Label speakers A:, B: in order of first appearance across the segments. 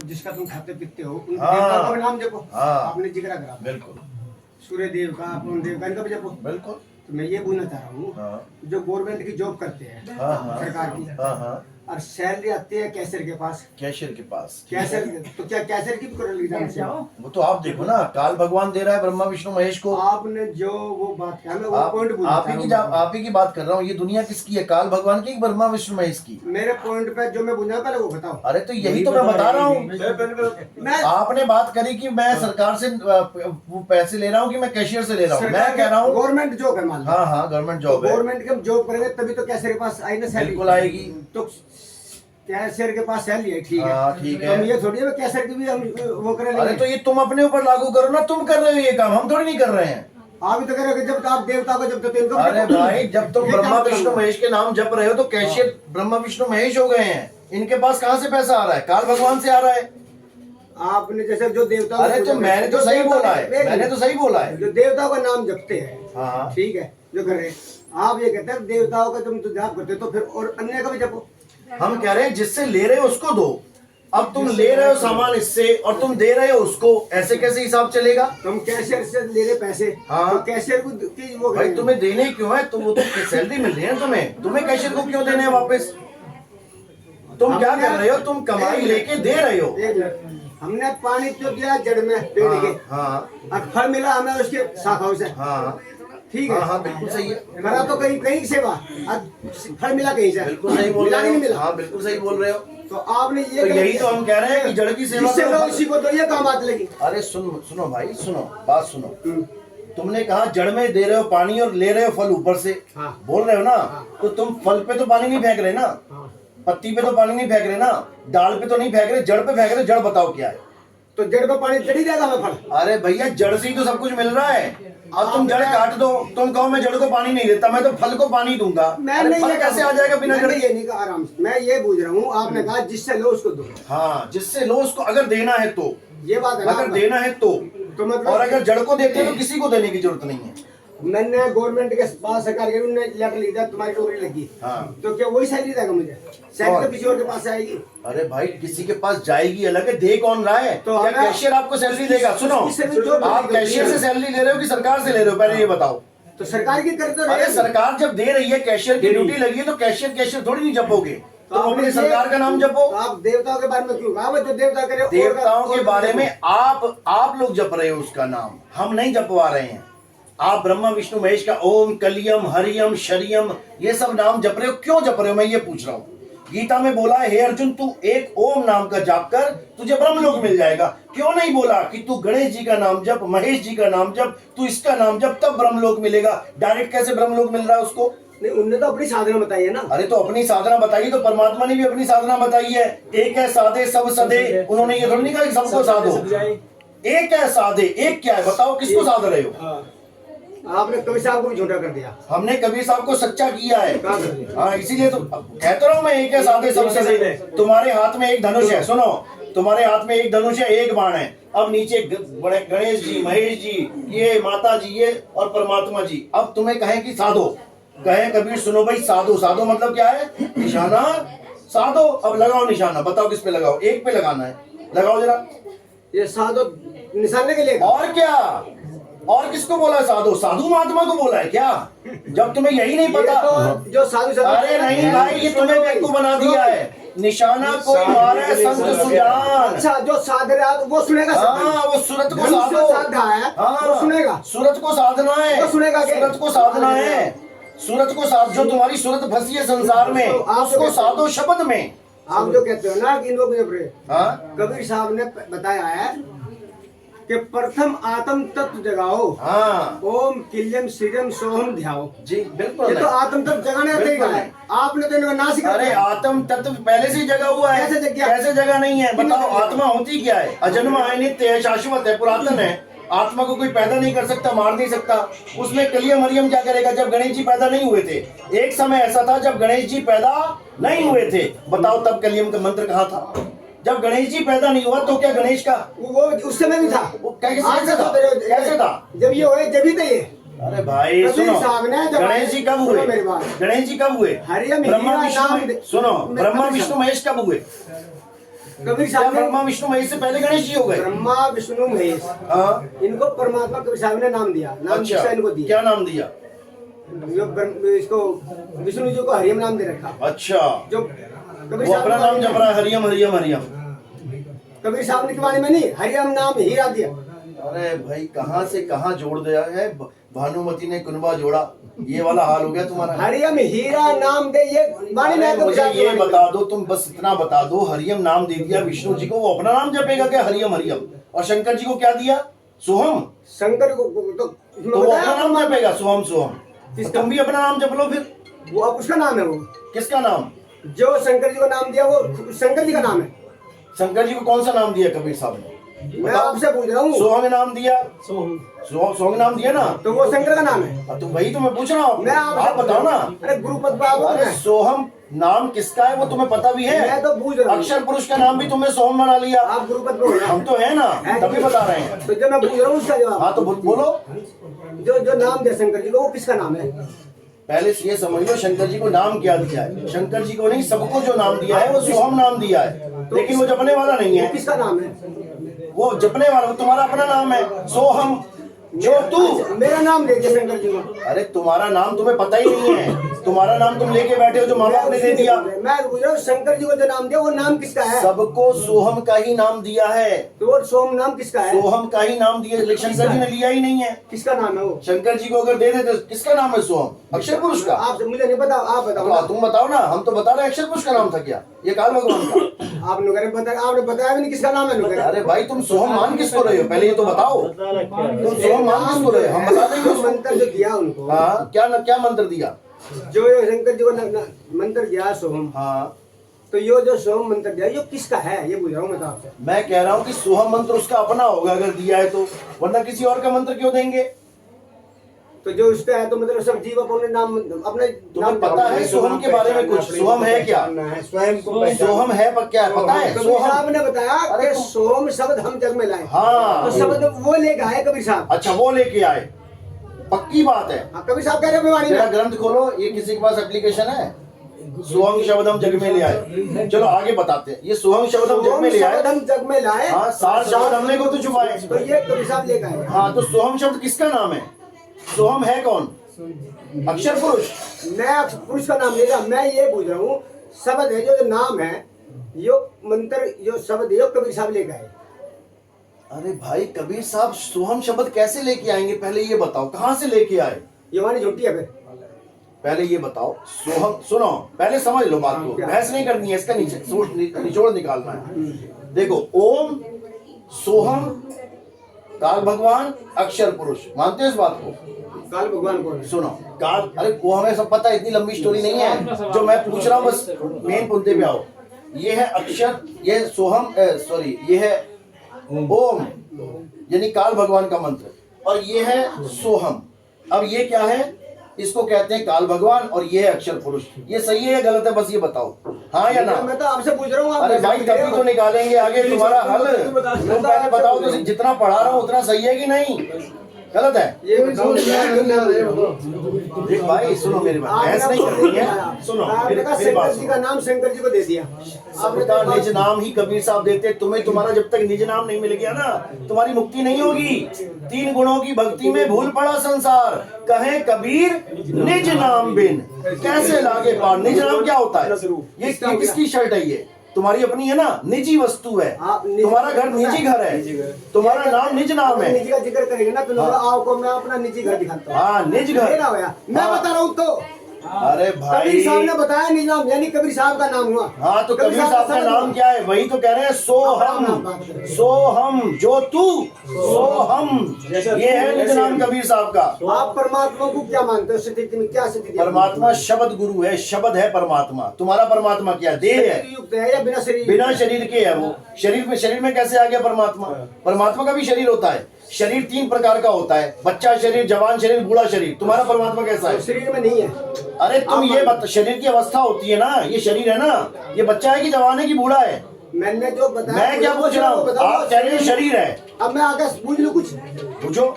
A: जिसका तुम खाते पीते हो उन
B: हाँ।
A: देवताओं का नाम जपो।
B: हाँ।
A: आपने जिक्र करा
B: बिल्कुल
A: सूर्य देव का, पवन देव का, इनका भी जपो।
B: बिल्कुल।
A: तो मैं ये पूछना चाह रहा हूँ,
B: हाँ
A: जो गवर्नमेंट की जॉब करते हैं
B: हाँ हाँ
A: सरकार की,
B: हाँ हाँ
A: और सैलरी आती है कैशियर के पास,
B: कैशियर के पास।
A: कैशियर तो क्या कैशियर की भी करो एग्जाम से?
B: वो तो आप देखो ना, काल भगवान दे रहा है ब्रह्मा विष्णु महेश को।
A: आपने जो वो बात किया मैं वो पॉइंट पूछना
B: आप
A: चाह
B: ही की
A: रहा हूँ।
B: आप ही की बात कर रहा हूँ। ये दुनिया किसकी है, काल भगवान की कि ब्रह्मा विष्णु महेश की?
A: मेरे पॉइंट पे जो मैं पूछना पहले वो बताओ।
B: अरे तो यही तो मैं बता रहा हूँ।
A: मैं
B: आपने बात करी कि मैं सरकार से वो पैसे ले रहा हूँ कि मैं कैशियर से ले रहा हूँ। मैं कह रहा हूँ
A: गवर्नमेंट जॉब है मान लो।
B: हाँ हाँ गवर्नमेंट जॉब है।
A: गवर्नमेंट के जॉब करेंगे तभी तो कैशियर के पास आई ना सैलरी।
B: बिल्कुल आएगी।
A: तो कैशियर के पास सैलरी है, ठीक है।
B: हाँ, ठीक है।
A: तो हम ये थोड़ी है कैशियर की भी हम वो करें।
B: अरे तो ये तुम अपने ऊपर लागू करो ना, तुम कर रहे हो ये काम, हम थोड़ी नहीं कर रहे हैं।
A: आप भी तो कह रहे हो कि जब तो आप देवता को जब तो इनको
B: अरे भाई जब तुम
A: ये
B: ब्रह्मा
A: काम
B: विष्णु
A: करूंगा।
B: महेश के नाम जप रहे हो तो कैशियर ब्रह्मा विष्णु महेश हो गए हैं। इनके पास कहाँ से पैसा आ रहा है? काल भगवान से आ रहा है।
A: आपने जैसे जो देवता
B: अरे तो मैंने तो सही बोला है, मैंने तो सही बोला है।
A: जो देवताओं का नाम जपते हैं,
B: हाँ
A: ठीक है, जो कर रहे हैं आप ये कहते हैं देवताओं का तुम तो जाप करते हो तो फिर और अन्य का भी जपो।
B: हम कह रहे हैं जिससे ले रहे हो उसको दो। अब तुम ले रहे हो सामान इससे और तुम दे रहे हो उसको, ऐसे कैसे हिसाब चलेगा?
A: तुम कैशियर से ले रहे पैसे,
B: हाँ।
A: तो कैशियर को की वो
B: भाई
A: करेंगे।
B: तुम्हें देने क्यों है? तुम वो तो सैलरी मिल रही है तुम्हें कैशियर को क्यों देने हैं वापस? तुम क्या कर रहे हो? तुम कमाई लेके दे रहे हो।
A: एक मिनट, हमने पानी तो दिया जड़ में पेड़ के,
B: हाँ
A: और फल मिला हमें उसके शाखाओं से,
B: हाँ
A: ठीक है।
B: हाँ हाँ बिल्कुल सही है।
A: करा तो कहीं कहीं सेवा, और फल मिला कहीं से,
B: बिल्कुल सही बोल
A: मिला
B: रहे
A: कि नहीं
B: हो।
A: मिला?
B: हाँ बिल्कुल सही बोल रहे हो।
A: तो आपने ये
B: तो यही तो हम कह रहे हैं कि जड़ की सेवा
A: जिससे
B: करो।
A: लोग उसी को तो ये काम आती लगी।
B: अरे सुनो भाई सुनो, बात सुनो। तुमने कहा जड़ में दे रहे हो पानी और ले रहे हो फल ऊपर से,
A: हाँ।
B: बोल रहे हो ना। तो तुम फल पे तो पानी नहीं फेंक रहे ना,
A: हाँ।
B: पत्ती पे तो पानी नहीं फेंक रहे ना, डाल पे तो नहीं फेंक रहे, जड़ पे फेंक रहे। जड़ बताओ क्या है?
A: तो जड़ पर पानी चढ़ी जाएगा हमें फल।
B: अरे भैया जड़ से ही तो सब कुछ मिल रहा है। अब तुम जड़ काट दो, तुम कहो मैं जड़ को पानी नहीं देता, मैं तो फल को पानी दूंगा।
A: मैं
B: अरे
A: नहीं
B: फल
A: ये
B: कैसे आ जाएगा बिना जड़
A: मैंने
B: के?
A: ये नहीं कहा, आराम से मैं ये पूछ रहा हूँ। आपने कहा जिससे लो उसको दो,
B: हाँ जिससे लो उसको, अगर देना है तो,
A: ये बात है ना
B: अगर
A: आपका?
B: देना है तो
A: मतलब
B: और अगर जड़ को देते हो तो किसी को देने की जरूरत नहीं है।
A: मैंने गवर्नमेंट के पास सरकार के उन्होंने लेटर लिखा तुम्हारी नौकरी लगी,
B: हाँ।
A: तो क्या वही सैलरी देगा मुझे? सैलरी तो किसी और के पास से आएगी।
B: अरे भाई किसी के पास जाएगी अलग है, दे कौन रहा है?
A: तो
B: क्या
A: हमें-
B: कैशियर आपको सैलरी देगा? सुनो,
A: इससे भी जो
B: आप कैशियर से सैलरी ले रहे हो कि सरकार से ले रहे हो, पहले ये बताओ।
A: तो सरकार की करते रहे।
B: अरे सरकार जब दे रही है, कैशियर की ड्यूटी लगी है, तो कैशियर थोड़ी नहीं जपोगे। तो
A: आपने
B: अपनी
A: ये-
B: सरकार का नाम जपो।
A: तो आप देवताओं के बारे में क्यों कहा? जो देवता करे और-
B: देवताओं के
A: और-
B: बारे में आप लोग जप रहे हो उसका नाम, हम नहीं जपवा रहे हैं। आप ब्रह्मा विष्णु महेश का ओम कलियम हरियम शरियम ये सब नाम जप रहे हो, क्यों जप रहे हो? मैं ये पूछ रहा हूँ। गीता में बोला है हे अर्जुन तू एक ओम नाम का जाप कर, तुझे ब्रह्मलोक मिल जाएगा। क्यों नहीं बोला कि तू गणेश जी का नाम जप, महेश जी का नाम जप, तू इसका नाम जप, तब ब्रह्मलोक मिलेगा? डायरेक्ट कैसे ब्रह्मलोक मिल रहा है उसको?
A: नहीं, उनने तो अपनी साधना बताई है ना।
B: अरे तो अपनी साधना बताइए, तो परमात्मा ने भी अपनी साधना बताई है। एक है साधे सब सदे, उन्होंने ये थोड़ी नहीं कहा कि सबको साधो। एक है साधे, एक क्या है बताओ, किसको साध रहे हो?
A: हाँ। आपने कभी साहब को भी झूठा कर दिया।
B: हमने कबीर साहब को सच्चा किया है।
A: कहाँ कर दिया?
B: हाँ इसीलिए तो कहता रहा हूँ मैं, एक है साधे सब सदे। तुम्हारे हाथ में एक धनुष है, सुनो, तुम्हारे हाथ में एक धनुष है, एक बाण है। अब नीचे बड़े गणेश जी, महेश जी, ये माता जी, ये और परमात्मा जी। अब तुम्हें कहें कि साधो, कहे कबीर सुनो भाई साधो। साधो मतलब क्या है? निशाना साधो। अब लगाओ निशाना, बताओ किस पे लगाओ? एक पे लगाना है, लगाओ जरा।
A: ये साधो निशाने के लिए।
B: और क्या? और किसको बोला साधु? साधु महात्मा को बोला है क्या? जब तुम्हें यही नहीं पता
A: तो जो साधु
B: अरे नहीं भाई, ये तुम्हें बेवकूफ बना दिया है। निशाना कोई मारे संत सुजान।
A: अच्छा, जो साध रहा है वो सुनेगा।
B: हाँ वो सूरत को
A: धनुष
B: साधो।
A: से साधा है,
B: हाँ
A: वो सुनेगा।
B: सूरत को साधना है,
A: वो सुनेगा क्या?
B: सूरत को साधना है। सूरत को साध, जो तुम्हारी सूरत फंसी है संसार में,
A: तो आप
B: उसको साधो शब्द में।
A: आप जो कहते हो ना कि इन लोग
B: हाँ
A: कबीर साहब ने बताया है कि प्रथम आत्म तत्व जगाओ,
B: हाँ
A: ओम किल्यम श्रीरम सोहम ध्याओ।
B: जी बिल्कुल।
A: ये तो आत्म तत्व जगाने का तरीका है। आपने तो इनको नासिक कर
B: अरे
A: दिया।
B: आत्म तत्व पहले से ही जगा हुआ है।
A: कैसे जग गया?
B: कैसे जगह नहीं है बताओ? आत्मा होती क्या है? अजन्मा है, नित्य है, शाश्वत है, पुरातन है। आत्मा को कोई पैदा नहीं कर सकता, मार नहीं सकता। उसमें कलियम मरियम क्या करेगा? जब गणेश जी पैदा नहीं हुए थे, एक समय ऐसा था जब गणेश जी पैदा नहीं हुए थे, बताओ तब कलियम का मंत्र कहाँ था? जब गणेश जी पैदा नहीं हुआ तो क्या गणेश का
A: वो उस समय भी था।
B: वो कैसे
A: आज
B: था?
A: तो तेरे-
B: कैसे था?
A: जब ये हुए जब ही थे ये।
B: अरे भाई
A: कबीर
B: सुनो,
A: साहब ने जब
B: गणेश जी कब हुए?
A: सुनो मेरी बात।
B: गणेश जी कब हुए?
A: हरियम
B: ब्रह्मा
A: हीरा
B: विष्णु
A: नाम
B: महेश-
A: दे-
B: सुनो,
A: मैं
B: ब्रह्मा
A: कबीर
B: विष्णु
A: साहब।
B: महेश कब हुए?
A: कबीर
B: क्या
A: साहब ने
B: ब्रह्मा विष्णु महेश से पहले गणेश जी हो गए?
A: ब्रह्मा विष्णु महेश
B: हाँ,
A: इनको परमात्मा कबीर साहब ने नाम दिया, नाम
B: अच्छा,
A: किसका इनको दिया?
B: क्या नाम दिया?
A: इसको विष्णु जी को हरियम नाम दे रखा।
B: अच्छा,
A: जो कबीर
B: वो अपना
A: साहब
B: नाम जप रहा है, हरियम हरियम हरियम।
A: कबीर साहब ने के बारे में नहीं, हरियम नाम हीरा दिया।
B: अरे भाई कहाँ से कहाँ जोड़ दिया है, भानुमति ने कुनबा जोड़ा, ये वाला हाल हो गया तुम्हारा।
A: हरियम हीरा नाम दे, ये वाणी में
B: अरे मुझे ये बता दो, तुम बस इतना बता दो, हरियम नाम दे दिया विष्णु जी को, वो अपना नाम जपेगा क्या हरियम हरियम? और शंकर जी को क्या दिया? सोहम।
A: शंकर को
B: तो वो अपना नाम जपेगा सोहम सोहम। तुम भी अपना नाम जप लो फिर।
A: वो अब उसका नाम है, वो
B: किसका नाम?
A: जो शंकर जी को नाम दिया वो शंकर जी का नाम है।
B: शंकर जी को कौन सा नाम दिया कबीर साहब ने?
A: मैं आपसे पूछ रहा हूँ।
B: सोहम नाम दिया, सोहम नाम दिया ना,
A: तो वो शंकर का नाम है।
B: तो वही तो मैं पूछ रहा हूँ,
A: मैं
B: आप बताओ ना।
A: अरे गुरुपद बाबू,
B: अरे सोहम नाम किसका है वो तुम्हें पता भी है?
A: मैं तो पूछ रहा हूँ।
B: अक्षर पुरुष का नाम भी तुमने सोहम बना लिया।
A: आप गुरुपद बोल रहे
B: हम तो है ना, तभी बता रहे हैं।
A: तो जो मैं पूछ रहा हूँ उसका जवाब।
B: हाँ तो बोलो।
A: जो नाम दिया शंकर जी को, वो किसका नाम है?
B: पहले से ये समझ लो शंकर जी को नाम क्या दिया है। शंकर जी को नहीं, सबको जो नाम दिया है वो सोहम नाम दिया है, लेकिन वो जपने वाला नहीं है।
A: किसका नाम है?
B: वो जपने वाला, वो तुम्हारा अपना नाम है सोहम, जो तू।
A: मेरा नाम दे दिया शंकर जी को।
B: अरे तुम्हारा नाम तुम्हें पता ही नहीं है, तुम्हारा नाम तुम लेके बैठे हो जो माँ बाप ने दे दिया।
A: मैं पूछ रहा हूँ शंकर जी को जो नाम दिया वो नाम किसका है?
B: सबको सोहम का ही नाम दिया है।
A: तो वो सोम नाम किसका है?
B: सोहम का ही नाम दिया, लेकिन शंकर जी ने लिया ही नहीं है।
A: किसका नाम है वो?
B: शंकर जी को अगर दे देते तो किसका नाम है सोहम? अक्षर पुरुष का।
A: आप मुझे नहीं पता, आप बताओ ना।
B: तुम बताओ ना, हम तो बता रहे हैं अक्षर पुरुष का नाम था क्या? ये काल भगवान का।
A: आप लोगों ने बताया, आपने बताया भी नहीं किसका नाम है। लोग
B: अरे भाई तुम सोहम मान किसको रहे हो, पहले ये तो बताओ। तुम सोहम मान किसको रहे हो, हम बता देंगे उसको।
A: मंत्र जो दिया उनको,
B: हाँ, क्या मंत्र दिया?
A: जो शंकर जी को मंत्र दिया सोहम,
B: हाँ,
A: तो ये जो सोहम मंत्र दिया ये किसका है, ये पूछ रहा हूँ मैं तो आपसे।
B: मैं कह रहा हूँ कि सोहम मंत्र उसका अपना होगा अगर दिया है तो, वरना किसी और का मंत्र क्यों देंगे?
A: तो जो उसका है तो मतलब सब जीव अपने नाम, अपने
B: तुम्हें पता है सोहम के बारे में कुछ? सोहम है क्या?
A: स्वयं को
B: सोहम है पर क्या पता है?
A: कबीर
B: सोहम,
A: साहब ने बताया
B: अरे
A: कि सोहम शब्द हम जग में लाए।
B: हाँ।
A: तो शब्द वो लेके आए कबीर साहब।
B: अच्छा वो लेके आए, पक्की बात है।
A: हाँ, कबीर साहब कह रहे हैं वाणी
B: मेरा
A: में।
B: ग्रंथ खोलो, ये किसी के पास एप्लीकेशन है? सोहम शब्द हम जग में ले आए। चलो आगे बताते हैं। ये सोहम शब्द हम जग में ले आए,
A: हम जग में लाए।
B: हाँ, सार शब्द हमने को तो छुपाए।
A: तो ये कबीर साहब लेके आए।
B: हाँ, तो सोहम शब्द किसका नाम है? सोहम है कौन? अक्षर पुरुष।
A: मैं पुरुष का नाम ले रहा, मैं ये पूछ रहा हूँ शब्द है जो नाम है, यो मंत्र जो शब्द है कबीर साहब लेके आए।
B: अरे भाई कबीर साहब सोहम शब्द कैसे लेके आएंगे, पहले ये बताओ, कहाँ से लेके आए?
A: ये वाणी झूठी है फिर।
B: पहले ये बताओ सोहम, सुनो पहले समझ लो बात को, बहस नहीं करनी है, इसका निचोड़ निकालना है। देखो ओम, सोहम, काल भगवान, अक्षर पुरुष, मानते हो इस बात को?
A: काल भगवान कौन है?
B: सुनो काल, अरे वो हमें सब पता है, इतनी लंबी स्टोरी नहीं है, जो मैं पूछ रहा हूँ बस मेन मुद्दे पे आओ। ये है अक्षर, ये सोहम, सॉरी ये है ओम यानी काल भगवान का मंत्र, और ये है सोहम। अब ये क्या है? इसको कहते हैं काल भगवान और ये है अक्षर पुरुष। ये सही है या गलत है, बस ये बताओ, हाँ या ना?
A: मैं तो आपसे पूछ रहा हूँ।
B: अरे भाई तभी तो निकालेंगे आगे तुम्हारा हल। तुम पहले बताओ तो जितना पढ़ा रहा हूँ उतना सही है कि नहीं, गलत है?
A: ये बताओ।
B: देख भाई सुनो मेरी बात, बहस नहीं करनी है, सुनो मेरी बात
A: शंकर जी
B: सुनो।
A: का नाम शंकर जी को दे दिया।
B: सबका निज नाम ही कबीर साहब देते, तुम्हें तुम्हारा जब तक निज नाम नहीं मिल गया ना, तुम्हारी मुक्ति नहीं होगी। 3 गुणों की भक्ति में भूल पड़ा संसार, कहे कबीर निज नाम बिन कैसे लागे पार। निज नाम क्या होता है? ये किसकी शर्ट है? ये तुम्हारी अपनी है ना, निजी वस्तु है। तुम्हारा घर निजी घर है, तुम्हारा नाम निज नाम है।
A: निजी का जिक्र करेंगे ना तो आओ को मैं अपना निजी घर दिखाता हूँ।
B: हाँ निज घर,
A: मैं बता रहा हूँ तो
B: अरे भाई
A: कबीर साहब ने बताया निज नाम, यानी कबीर साहब का नाम हुआ।
B: हाँ तो कबीर साहब का नाम क्या है? वही तो कह रहे हैं सोहम, सोहम जो तू, सोहम, ये है निज नाम कबीर साहब का।
A: आप परमात्मा को क्या मानते हो? स्थिति में क्या स्थिति?
B: परमात्मा शब्द गुरु है, शब्द है परमात्मा। तुम्हारा परमात्मा क्या देह है?
A: युक्त है या बिना शरीर?
B: बिना शरीर के है वो। शरीर में कैसे आ गया परमात्मा? परमात्मा का भी शरीर होता है। शरीर 3 प्रकार का होता है, बच्चा शरीर, जवान शरीर, बूढ़ा शरीर। तुम्हारा परमात्मा कैसा है?
A: शरीर में नहीं है।
B: अरे तुम ये शरीर की अवस्था होती है ना, ये शरीर है ना, ये बच्चा है कि जवान है कि बूढ़ा है?
A: मैंने जो बताया,
B: मैं क्या पूछ रहा हूँ? आप कह रहे हो शरीर है।
A: अब मैं आगे पूछ लूँ कुछ?
B: पूछो।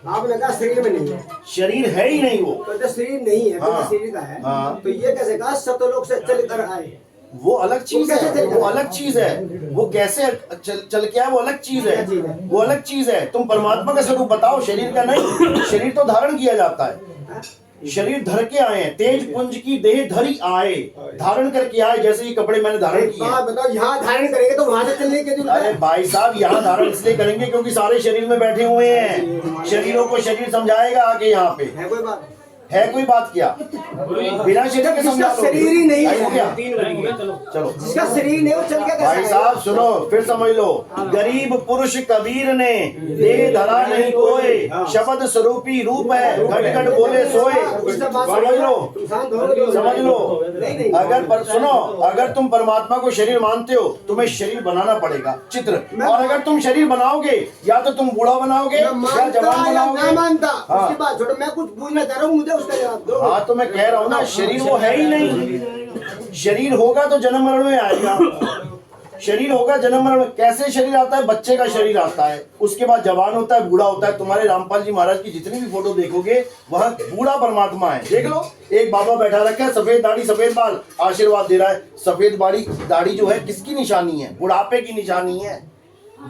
A: आपने कहा शरीर में नहीं है,
B: शरीर है ही नहीं वो।
A: तो शरीर नहीं है, बिना
B: हाँ,
A: शरीर का है।
B: हाँ।
A: तो ये कैसे कहा सतलोक से चल कर आए?
B: वो अलग चीज
A: कैसे
B: है,
A: चलेगा?
B: वो अलग चीज है, वो कैसे चल के आए वो अलग चीज है, वो अलग चीज है। तुम परमात्मा का स्वरूप बताओ, शरीर का नहीं। शरीर तो धारण किया जाता है, शरीर धर के आए हैं, तेज पुंज की देह धरी आए, धारण करके आए। जैसे ये कपड़े मैंने धारण
A: एक
B: किए हैं।
A: बात बताओ, यहाँ धारण करेंगे तो वहां से चलने की जरूरत
B: अरे
A: है?
B: भाई साहब, यहाँ धारण इसलिए करेंगे क्योंकि सारे शरीर में बैठे हुए हैं, शरीरों को शरीर समझाएगा आके। यहाँ पे
A: है कोई बात?
B: है कोई बात क्या? बिना शरीर के समझा
A: जिसका शरीर ही नहीं है,
B: क्या? चलो
A: जिसका शरीर नहीं वो चल के कैसे
B: भाई
A: आएगा?
B: साहब सुनो, फिर समझ लो। गरीब पुरुष कबीर ने देह धरा नहीं कोय, शब्द स्वरूपी रूप है, घट घट बोले सोए। समझ लो, समझ लो। सुनो, अगर तुम परमात्मा को शरीर मानते हो, तुम्हें शरीर बनाना पड़ेगा, चित्र। और अगर तुम शरीर बनाओगे, या तो तुम बूढ़ा बनाओगे या जवान
A: मैं
B: बनाओगे।
A: मानता,
B: हाँ।
A: उसकी बात छोड़ो, मैं कुछ पूछना चाह रहा हूँ, मुझे उसका जवाब दो।
B: हाँ तो मैं कह रहा हूँ ना, शरीर वो है ही नहीं। शरीर होगा तो जन्म मरण में आएगा, शरीर होगा जन्म मरण में। कैसे शरीर आता है? बच्चे का शरीर आता है, उसके बाद जवान होता है, बूढ़ा होता है। तुम्हारे रामपाल जी महाराज की जितनी भी फोटो देखोगे, वह बूढ़ा परमात्मा है। देख लो, एक बाबा बैठा रखा है, सफेद दाढ़ी सफेद बाल, आशीर्वाद दे रहा है। सफेद दाढ़ी जो है किसकी निशानी है? बुढ़ापे की निशानी है,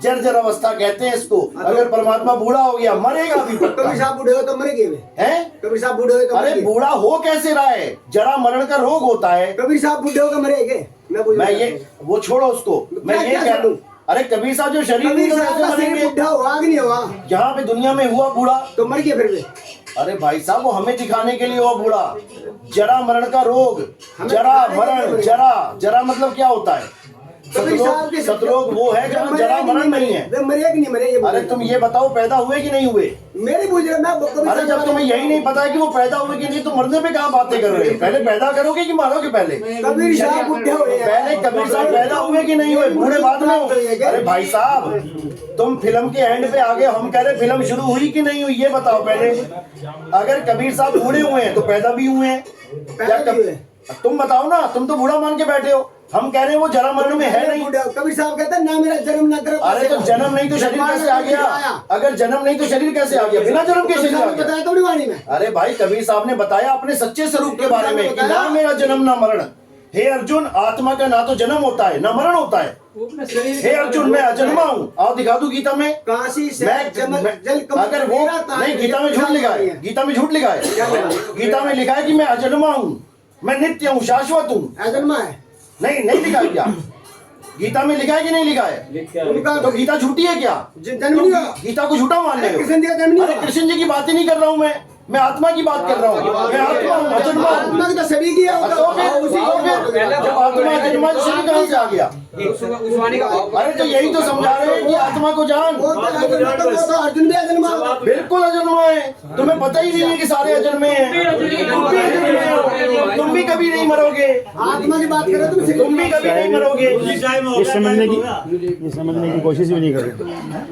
B: जर्जर अवस्था कहते हैं इसको। अगर परमात्मा बूढ़ा हो गया, मरेगा भी पक्का।
A: कबीर साहब बूढ़े हो तो मरेंगे वे।
B: हैं?
A: कबीर साहब बूढ़े हो तो
B: अरे
A: मरेंगे।
B: बूढ़ा हो कैसे रहा है? जरा मरण का रोग होता है।
A: कबीर साहब बूढ़े होकर मरेंगे?
B: मैं ये वो छोड़ो उसको, मैं ये कह दूं, अरे कबीर साहब जो शरीर
A: कबीर
B: में
A: साहब
B: कैसे
A: का शरीर
B: मरेंगे?
A: बुढ़ा हुआ कि नहीं हुआ?
B: यहाँ पे दुनिया में हुआ बूढ़ा
A: तो मर गए फिर वे।
B: अरे भाई साहब, वो हमें दिखाने के लिए हुआ बूढ़ा। जरा मरण का रोग, जरा मरण, जरा मतलब क्या होता है? सतरोग वो है जहाँ जरा मरण नहीं है।
A: वे मरे कि नहीं मरे? ये
B: अरे तुम ये बताओ, पैदा हुए कि नहीं हुए?
A: मेरी पूछ रहे, मैं कबीर
B: अरे जब तुम्हें यही नहीं पता है कि वो पैदा हुए कि नहीं, तो मरने पे कहाँ बातें कर रहे हो? पहले पैदा करोगे कि मारोगे? पहले
A: कबीर साहब बुढ़े हुए हैं।
B: पहले कबीर साहब पैदा हुए कि नहीं हुए? बूढ़े बाद में हो। अरे भाई साहब, तुम फिल्म के एंड पे आ गए, हम कह रहे फिल्म शुरू हुई कि नहीं हुई, ये बताओ पहले। अगर कबीर साहब बूढ़े हुए हैं तो पैदा भी हुए हैं क्या? तुम बताओ ना, तुम तो बूढ़ा मान के बैठे हो। हम कह रहे हैं वो जन्म मरण में है नहीं।
A: कबीर साहब कहते हैं ना मेरा जन्म ना करो।
B: अरे तो जन्म नहीं तो शरीर कैसे आ गया? अगर जन्म नहीं तो शरीर कैसे आ गया? बिना जन्म के शरीर आ गया?
A: बताया तो वाणी में।
B: अरे भाई, कबीर साहब ने बताया अपने सच्चे स्वरूप के बारे में कि ना मेरा जन्म ना मरण। हे अर्जुन, आत्मा का ना तो जन्म होता है ना मरण होता है। हे अर्जुन, मैं अजन्मा हूँ। आओ दिखा दूं गीता में।
A: काशी से
B: अगर वो नहीं, गीता में झूठ लिखा है, गीता में झूठ लिखा है। गीता में लिखा है कि मैं अजन्मा हूँ, मैं नित्य हूँ, शाश्वत हूँ।
A: अजन्मा है?
B: नहीं लिखा है क्या? गीता में लिखा है कि नहीं लिखा है?
A: उनका
B: तो गीता झूठी है क्या?
A: जन्म नहीं हुआ।
B: गीता को झूठा मान रहे हो?
A: कृष्ण जी का जन्म नहीं
B: अरे
A: हुआ।
B: कृष्ण जी की बात ही नहीं कर रहा हूँ मैं आत्मा की बात कर रहा हूँ। मैं आत्मा हूँ, अजन्मा हूँ।
A: आत्मा की तो शरीर की है।
B: तो फिर जब आत्मा अजन्मा तो शरीर कहाँ से आ गया? अरे तो यही तो समझा रहे हैं कि आत्मा को जान।
A: वो तो अर्जुन भी अजन्मा होगा।
B: बिल्कुल अजन्मा है। तुम्हें पता ही नहीं है कि सारे अजन्मे हैं। तुम भी अजन्मे हो, तुम भी कभी नहीं मरोगे।
A: आत्मा की बात करो
B: तुम भी कभी नहीं मरोगे।
C: ये समझने की कोशिश भी नहीं कर रहे।